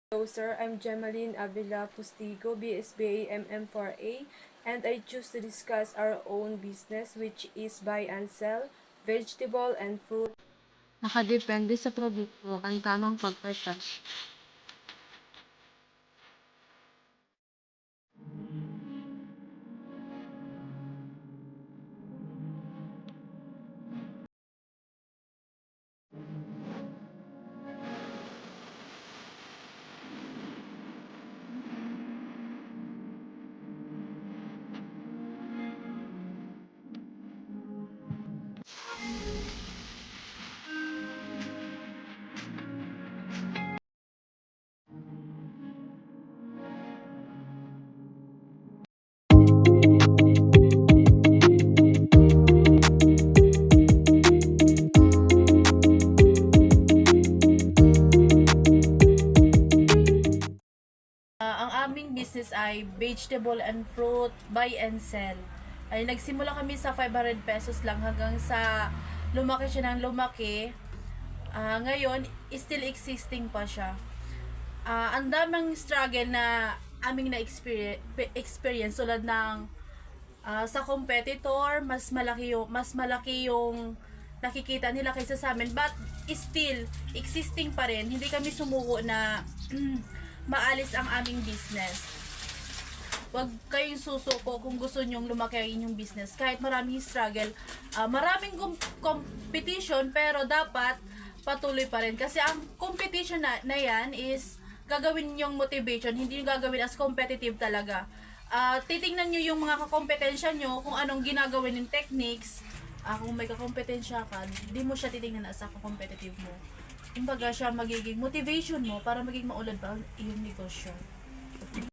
Hello sir, I'm Gemaline Avila Pustigo, BSBA MM4A, and I choose to discuss our own business which is buy and sell vegetable and fruit. Nakadepende sa produkto ang tamang pagpasa. Ang aming business ay vegetable and fruit buy and sell. Ay nagsimula kami sa 500 pesos lang hanggang sa lumaki siya ng lumaki. Ngayon, still existing pa siya. Ang daming struggle na aming na-experience tulad ng sa competitor, mas malaki yung nakikita nila kaysa sa amin, but still existing pa rin. Hindi kami sumuko na maalis ang aming business. Huwag kayong susuko kung gusto nyong lumaki ang inyong business. Kahit maraming struggle, maraming competition, pero dapat patuloy pa rin. Kasi ang competition na yan is gagawin yung motivation, hindi yung gagawin as competitive talaga. Titingnan nyo yung mga kakompetensya nyo, kung anong ginagawin ng techniques. Kung may kakompetensya ka, di mo siya titingnan as a competitive mo. Kumbaga siya magiging motivation mo para maging maulad pa ang iyong negosyo.